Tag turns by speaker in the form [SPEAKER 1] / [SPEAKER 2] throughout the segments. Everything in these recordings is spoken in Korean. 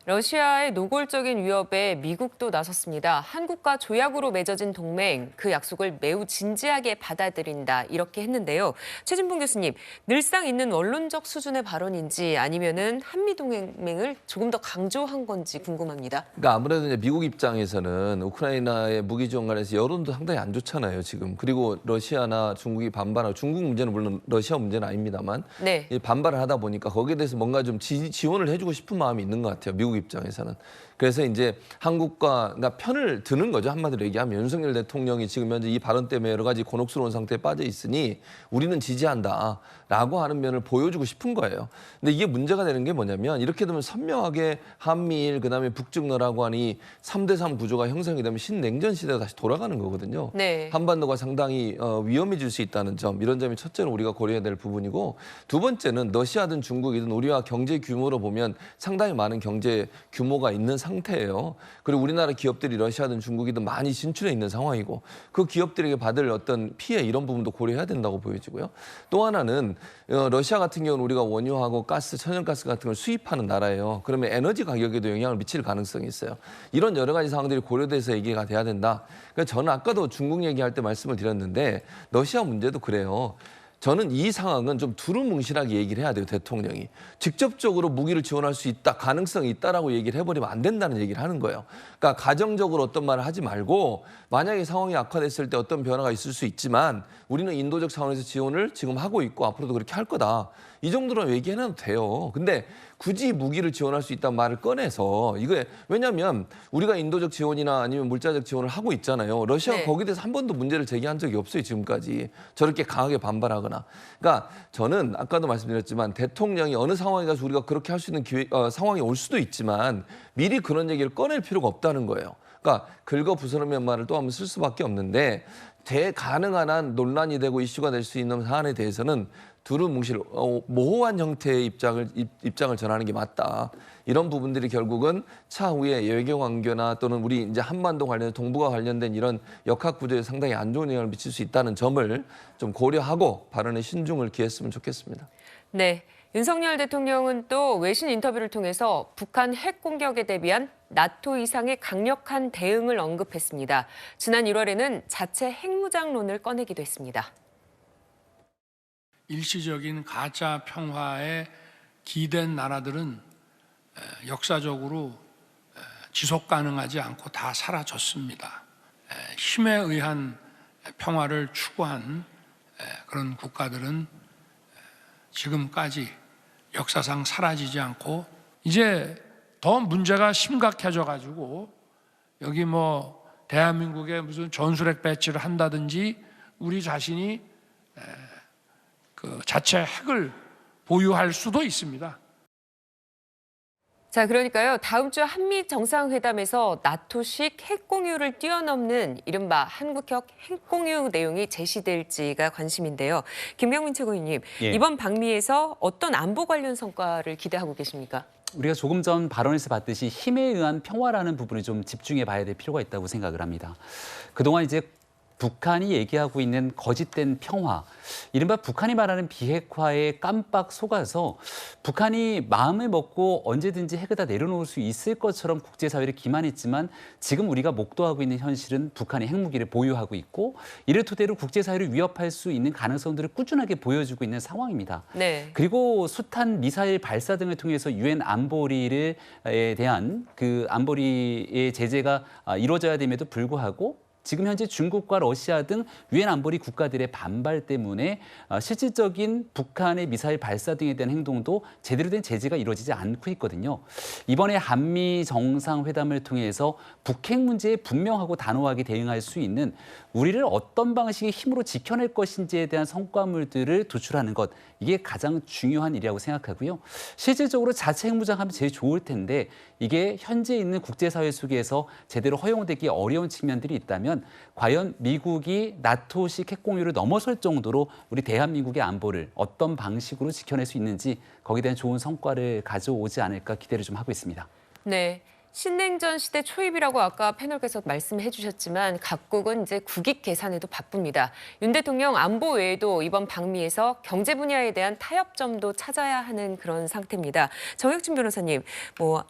[SPEAKER 1] 러시아의 노골적인 위협에 미국도 나섰습니다. 한국과 조약으로 맺어진 동맹, 그 약속을 매우 진지하게 받아들인다, 이렇게 했는데요. 최진봉 교수님, 늘상 있는 원론적 수준의 발언인지 아니면은 한미 동맹을 조금 더 강조한 건지 궁금합니다.
[SPEAKER 2] 그러니까 아무래도 이제 미국 입장에서는 우크라이나의 무기 지원 관련해서 여론도 상당히 안 좋잖아요, 지금. 그리고 러시아나 중국이 반발하고, 중국 문제는 물론 러시아 문제는 아닙니다만,
[SPEAKER 1] 네.
[SPEAKER 2] 이 반발을 하다 보니까 거기에 대해서 뭔가 좀 지원을 해주고 싶은 마음이 있는 것 같아요, 미국 입장에서는. 그래서 이제 한국과 그러니까 편을 드는 거죠, 한마디로 얘기하면. 윤석열 대통령이 지금 현재 이 발언 때문에 여러 가지 곤혹스러운 상태에 빠져 있으니 우리는 지지한다라고 하는 면을 보여주고 싶은 거예요. 근데 이게 문제가 되는 게 뭐냐면, 이렇게 되면 선명하게 한미일 그다음에 북중러라고 하니 3대3 구조가 형성이 되면 신냉전 시대가 다시 돌아가는 거거든요.
[SPEAKER 1] 네.
[SPEAKER 2] 한반도가 상당히 위험해질 수 있다는 점, 이런 점이 첫째로 우리가 고려해야 될 부분이고, 두 번째는 러시아든 중국이든 우리와 경제 규모로 보면 상당히 많은 경제 규모가 있는 상태예요. 그리고 우리나라 기업들이 러시아든 중국이든 많이 진출해 있는 상황이고, 그 기업들에게 받을 어떤 피해, 이런 부분도 고려해야 된다고 보여지고요. 또 하나는 러시아 같은 경우는 우리가 원유하고 가스, 천연가스 같은 걸 수입하는 나라예요. 그러면 에너지 가격에도 영향을 미칠 가능성이 있어요. 이런 여러 가지 상황들이 고려돼서 얘기가 돼야 된다. 그러니까 저는 아까도 중국 얘기할 때 말씀을 드렸는데, 러시아 문제도 그래요. 저는 이 상황은 좀 두루뭉실하게 얘기를 해야 돼요, 대통령이. 직접적으로 무기를 지원할 수 있다, 가능성이 있다라고 얘기를 해버리면 안 된다는 얘기를 하는 거예요. 그러니까 가정적으로 어떤 말을 하지 말고, 만약에 상황이 악화됐을 때 어떤 변화가 있을 수 있지만 우리는 인도적 차원에서 지원을 지금 하고 있고 앞으로도 그렇게 할 거다, 이 정도로 얘기해놔도 돼요. 근데 굳이 무기를 지원할 수 있다는 말을 꺼내서, 이게 왜냐하면 우리가 인도적 지원이나 아니면 물자적 지원을 하고 있잖아요. 러시아가
[SPEAKER 1] 네.
[SPEAKER 2] 거기에 대해서 한 번도 문제를 제기한 적이 없어요, 지금까지. 저렇게 강하게 반발하거나. 그러니까 저는 아까도 말씀드렸지만, 대통령이 어느 상황에 가서 우리가 그렇게 할 수 있는 상황이 올 수도 있지만 미리 그런 얘기를 꺼낼 필요가 없다는 거예요. 그러니까 긁어 부스러면 말을 또 한번 쓸 수밖에 없는데, 가능한 한 논란이 되고 이슈가 될 수 있는 사안에 대해서는 두루뭉실 모호한 형태의 입장을 전하는 게 맞다. 이런 부분들이 결국은 차후에 외교 관계나 또는 우리 이제 한반도 관련, 동북아 관련된 이런 역학 구조에 상당히 안 좋은 영향을 미칠 수 있다는 점을 좀 고려하고 발언에 신중을 기했으면 좋겠습니다.
[SPEAKER 1] 네. 윤석열 대통령은 또 외신 인터뷰를 통해서 북한 핵 공격에 대비한 나토 이상의 강력한 대응을 언급했습니다. 지난 1월에는 자체 핵무장론을 꺼내기도 했습니다.
[SPEAKER 3] 일시적인 가짜 평화에 기댄 나라들은 역사적으로 지속 가능하지 않고 다 사라졌습니다. 힘에 의한 평화를 추구한 그런 국가들은 지금까지 역사상 사라지지 않고, 이제 더 문제가 심각해져 가지고 여기 뭐 대한민국에 무슨 전술핵 배치를 한다든지 우리 자신이 그 자체 핵을 보유할 수도 있습니다.
[SPEAKER 1] 자, 그러니까요. 다음 주 한미 정상회담에서 나토식 핵 공유를 뛰어넘는 이른바 한국형 핵 공유 내용이 제시될지가 관심인데요. 김병민 최고위원님,
[SPEAKER 4] 예.
[SPEAKER 1] 이번 방미에서 어떤 안보 관련 성과를 기대하고 계십니까?
[SPEAKER 4] 우리가 조금 전 발언에서 봤듯이 힘에 의한 평화라는 부분을 좀 집중해 봐야 될 필요가 있다고 생각을 합니다. 그동안 이제 북한이 얘기하고 있는 거짓된 평화, 이른바 북한이 말하는 비핵화에 깜빡 속아서 북한이 마음을 먹고 언제든지 핵을 다 내려놓을 수 있을 것처럼 국제사회를 기만했지만, 지금 우리가 목도하고 있는 현실은 북한이 핵무기를 보유하고 있고, 이를 토대로 국제사회를 위협할 수 있는 가능성들을 꾸준하게 보여주고 있는 상황입니다.
[SPEAKER 1] 네.
[SPEAKER 4] 그리고 숱한 미사일 발사 등을 통해서 유엔 안보리에 대한 그 안보리의 제재가 이루어져야 됨에도 불구하고, 지금 현재 중국과 러시아 등 유엔 안보리 국가들의 반발 때문에 실질적인 북한의 미사일 발사 등에 대한 행동도 제대로 된 제재가 이루어지지 않고 있거든요. 이번에 한미 정상회담을 통해서 북핵 문제에 분명하고 단호하게 대응할 수 있는, 우리를 어떤 방식의 힘으로 지켜낼 것인지에 대한 성과물들을 도출하는 것, 이게 가장 중요한 일이라고 생각하고요. 실질적으로 자체 핵무장하면 제일 좋을 텐데, 이게 현재 있는 국제사회 속에서 제대로 허용되기 어려운 측면들이 있다면, 과연 미국이 나토식 핵공유를 넘어설 정도로 우리 대한민국의 안보를 어떤 방식으로 지켜낼 수 있는지, 거기에 대한 좋은 성과를 가져오지 않을까 기대를 좀 하고 있습니다.
[SPEAKER 1] 네. 신냉전 시대 초입이라고 아까 패널께서 말씀해 주셨지만 각국은 이제 국익 계산에도 바쁩니다. 윤 대통령 안보 외에도 이번 방미에서 경제 분야에 대한 타협점도 찾아야 하는 그런 상태입니다. 정혁진 변호사님,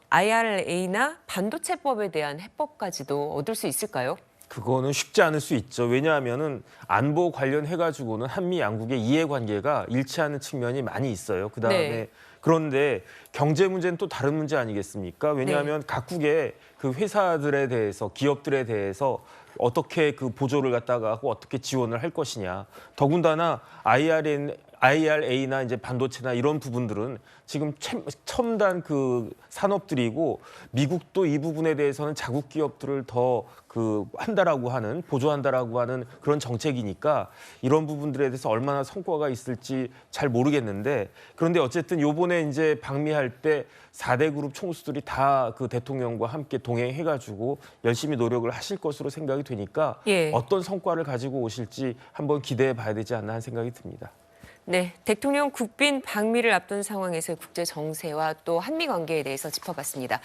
[SPEAKER 1] IRA나 반도체법에 대한 해법까지도 얻을 수 있을까요?
[SPEAKER 5] 그거는 쉽지 않을 수 있죠. 왜냐하면은 안보 관련해가지고는 한미 양국의 이해관계가 일치하는 측면이 많이 있어요. 그다음에
[SPEAKER 1] 네.
[SPEAKER 5] 그런데 경제 문제는 또 다른 문제 아니겠습니까? 왜냐하면 각국의 그 회사들에 대해서 기업들에 대해서 어떻게 그 보조를 갖다가 하고 어떻게 지원을 할 것이냐. 더군다나 IRA나 이제 반도체나 이런 부분들은 지금 첨단 그 산업들이고 미국도 이 부분에 대해서는 자국 기업들을 더 한다라고 하는 보조한다라고 하는 그런 정책이니까 이런 부분들에 대해서 얼마나 성과가 있을지 잘 모르겠는데 그런데 어쨌든 요번에 이제 방미할 때 4대 그룹 총수들이 다 그 대통령과 함께 동행해가지고 열심히 노력을 하실 것으로 생각이 되니까
[SPEAKER 1] 예.
[SPEAKER 5] 어떤 성과를 가지고 오실지 한번 기대해 봐야 되지 않나 하는 생각이 듭니다.
[SPEAKER 1] 네, 대통령 국빈 방미를 앞둔 상황에서 국제 정세와 또 한미 관계에 대해서 짚어봤습니다.